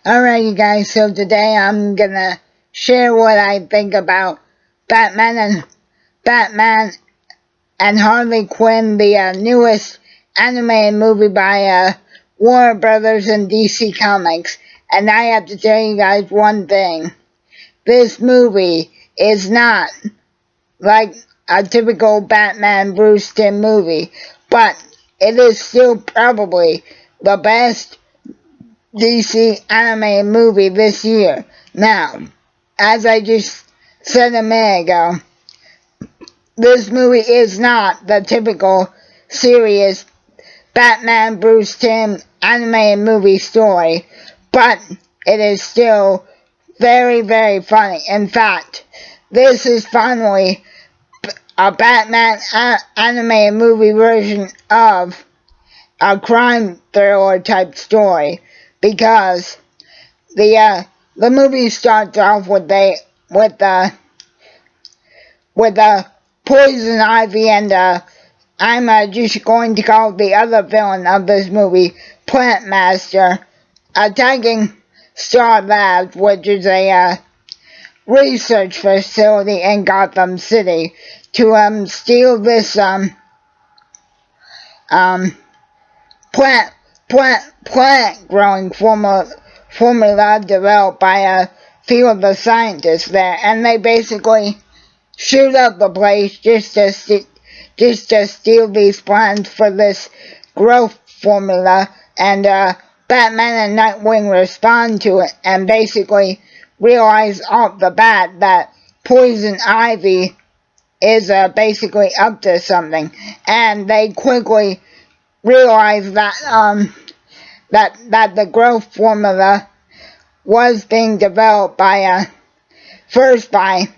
Alright, you guys, so today I'm gonna share what I think about Batman and Harley Quinn, the newest animated movie by Warner Brothers and DC Comics. And I have to tell you guys one thing. This movie is not like a typical Batman Bruce Timm movie, but it is still probably the best DC animated movie this year. Now, as I just said a minute ago, this movie is not the typical serious Batman Bruce Timm animated movie story, but it is still very, very funny. In fact, this is finally a Batman animated movie version of a crime thriller type story, because the movie starts off with Poison Ivy and I'm just going to call the other villain of this movie, Plant Master, attacking Star Labs, which is a research facility in Gotham City, to steal this plant growing formula developed by a few of the scientists there, and they basically shoot up the place just to steal these plants for this growth formula. And Batman and Nightwing respond to it and basically realize off the bat that Poison Ivy is basically up to something, and they quickly realize that that the growth formula was being developed by first by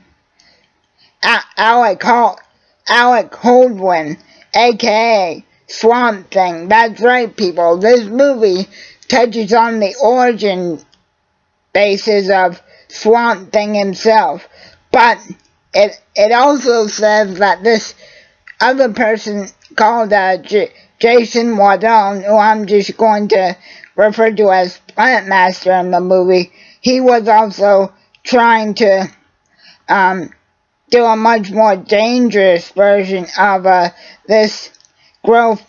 Alec Holdwin, aka Swamp Thing. That's right, people. This movie touches on the origin basis of Swamp Thing himself, but it also says that this other person called Jason Wadon, who I'm just going to refer to as Plant Master in the movie, he was also trying to do a much more dangerous version of this growth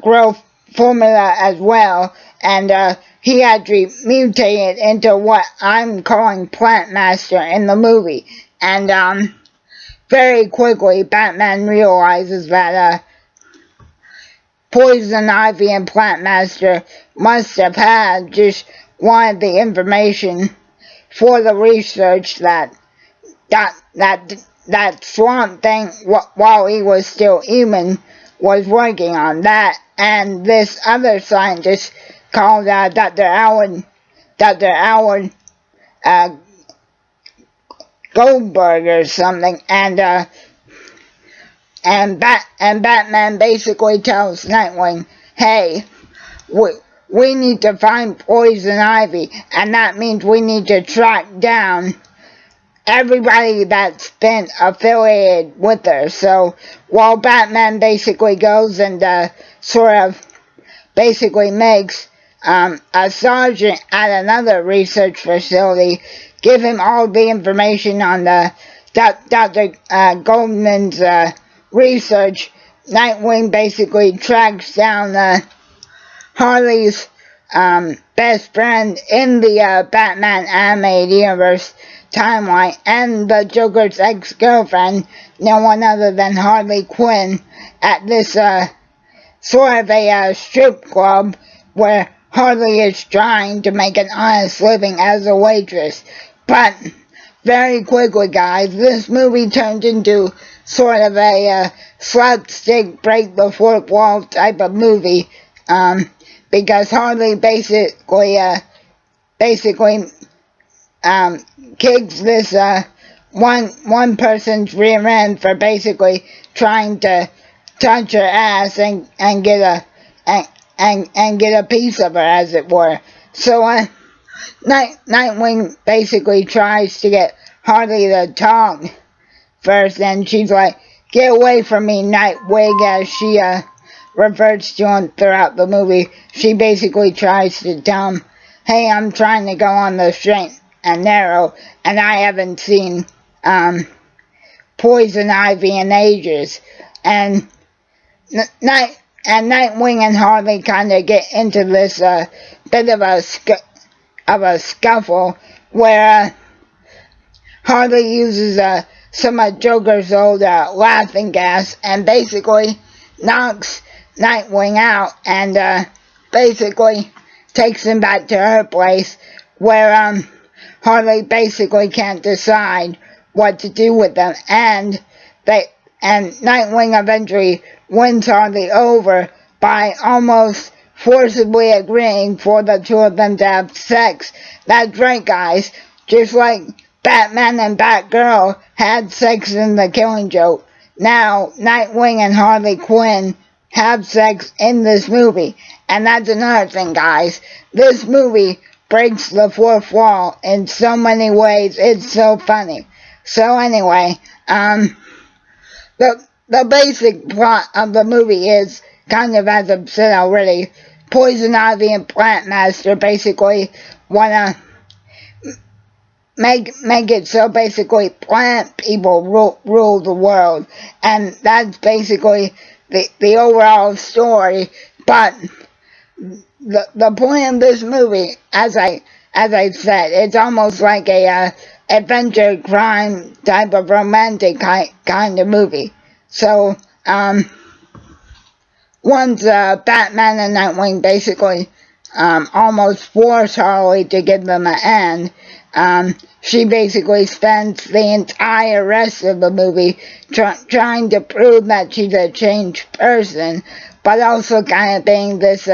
growth formula as well, and he actually mutated into what I'm calling Plant Master in the movie. And very quickly, Batman realizes that Poison Ivy and Plant Master must have had just wanted the information for the research that Swamp Thing, while he was still human, was working on. That and this other scientist called Dr. Howard Goldberg or something, and Batman basically tells Nightwing, hey, we need to find Poison Ivy, and that means we need to track down everybody that's been affiliated with her. So while Batman basically goes and sort of basically makes a sergeant at another research facility give him all the information on Dr. Goldman's research, Nightwing basically tracks down Harley's best friend in the Batman animated universe timeline, and the Joker's ex-girlfriend, no one other than Harley Quinn, at this sort of a strip club where Harley is trying to make an honest living as a waitress. But very quickly, guys, this movie turns into sort of a slapstick, break the fourth wall type of movie, because Harley basically kicks this one person's rear end for basically trying to touch her ass and get a piece of her, as it were. So Nightwing basically tries to get Harley to talk first, and she's like, "Get away from me, Nightwing," as she refers to him throughout the movie. She basically tries to tell him, hey, I'm trying to go on the straight and narrow, and I haven't seen Poison Ivy in ages. And Nightwing and Harley kind of get into this bit of a scuffle where Harley uses some of Joker's old laughing gas and basically knocks Nightwing out and basically takes him back to her place where Harley basically can't decide what to do with them, and Nightwing eventually wins Harley over by almost forcibly agreeing for the two of them to have sex. That's right, guys. Just like Batman and Batgirl had sex in The Killing Joke, now Nightwing and Harley Quinn have sex in this movie. And that's another thing, guys. This movie breaks the fourth wall in so many ways. It's so funny. So anyway, the basic plot of the movie is kind of, as I've said already, Poison Ivy and Plant Master basically want to make it so basically plant people rule the world, and that's basically the overall story. But the point of this movie, as I said, it's almost like a adventure crime type of romantic kind of movie. So once Batman and Nightwing basically almost force Harley to give them an end, she basically spends the entire rest of the movie trying to prove that she's a changed person, but also kind of being this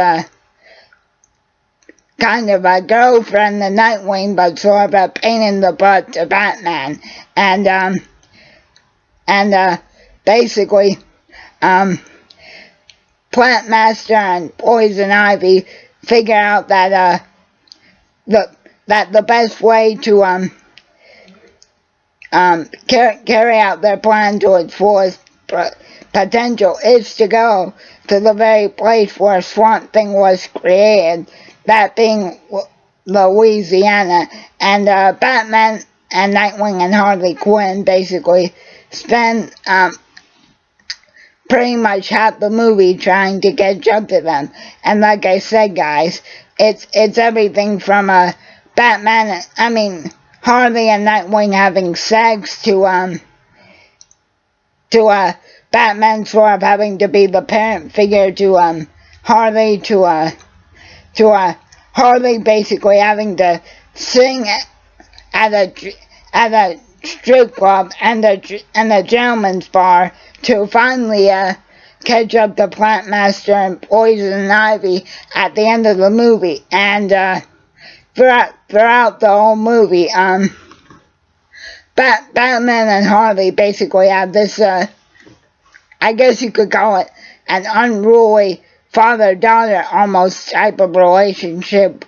kind of a girlfriend to Nightwing, but sort of a pain in the butt to Batman. And basically, Plant Master and Poison Ivy figure out that the best way to carry out their plan to its fullest potential is to go to the very place where Swamp Thing was created, that being Louisiana. And Batman and Nightwing and Harley Quinn basically spend pretty much half the movie trying to catch up to them. And like I said, guys, it's everything from Harley and Nightwing having sex to Batman sort of having to be the parent figure to Harley, to Harley basically having to sing at a strip club and a gentleman's bar, to finally catch up to Plant Master and Poison Ivy at the end of the movie. And throughout the whole movie, Batman and Harley basically have this, I guess you could call it an unruly father-daughter almost type of relationship.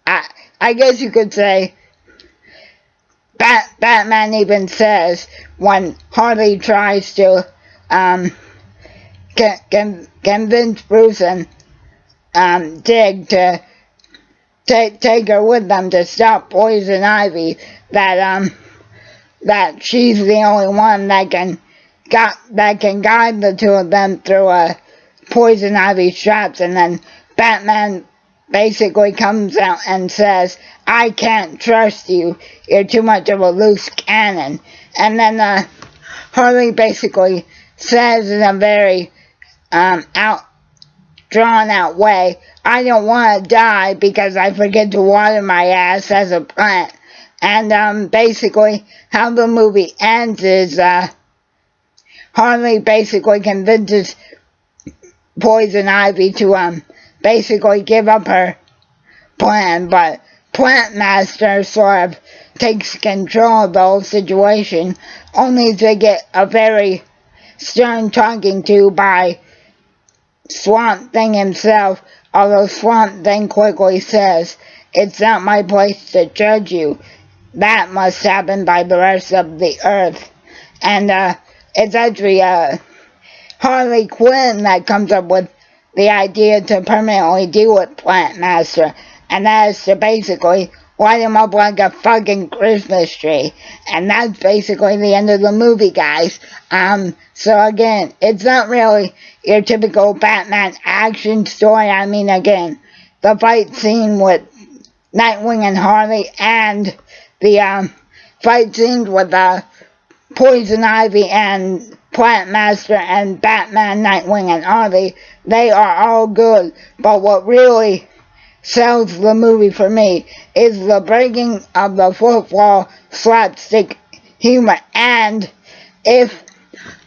I guess you could say Batman even says when Harley tries to convince Bruce and Dig to take her with them to stop Poison Ivy, that she's the only one that can guide the two of them through Poison Ivy's traps. And then Batman basically comes out and says, I can't trust you, you're too much of a loose cannon. And then Harley basically says in a very drawn out way, I don't want to die because I forget to water my ass as a plant. And basically how the movie ends is Harley basically convinces Poison Ivy to basically give up her plan, but Plant Master sort of takes control of the whole situation, only to get a very stern talking to by Swamp Thing himself, although Swamp Thing quickly says, it's not my place to judge you, that must happen by the rest of the earth. And it's actually Harley Quinn that comes up with the idea to permanently deal with Plant Master, and that is to basically light him up like a fucking Christmas tree. And that's basically the end of the movie, guys. So again, it's not really your typical Batman action story. I mean, again, the fight scene with Nightwing and Harley, and the fight scenes with Poison Ivy and Plant Master and Batman, Nightwing, and Harley, they are all good. But what really sells the movie for me is the breaking of the fourth wall slapstick humor. And if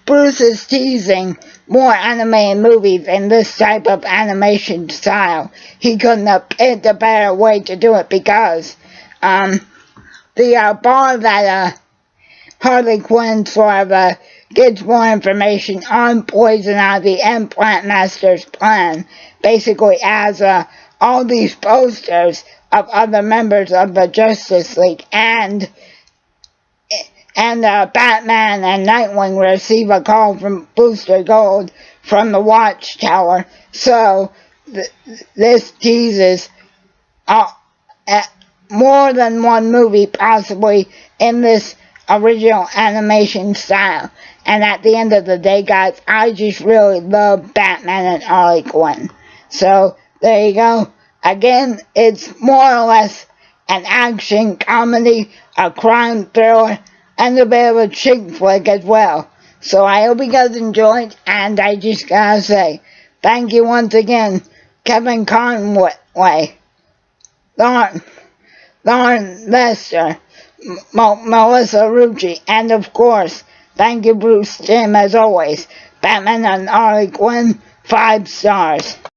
Bruce is teasing more animated movies in this type of animation style, he couldn't have picked a better way to do it, because the bar that Harley Quinn sort of gets more information on Poison Ivy and Plant Master's plan, basically as all these posters of other members of the Justice League, and Batman and Nightwing receive a call from Booster Gold from the Watchtower. So this teases more than one movie possibly in this original animation style. And at the end of the day, guys, I just really love Batman and Harley Quinn. So there you go. Again, it's more or less an action comedy, a crime thriller, and a bit of a chick flick as well. So I hope you guys enjoyed, and I just gotta say, thank you once again, Kevin Conway, Lauren Lester, Melissa Rucci, and of course, thank you Bruce Tim as always. Batman and Harley Quinn, 5 stars.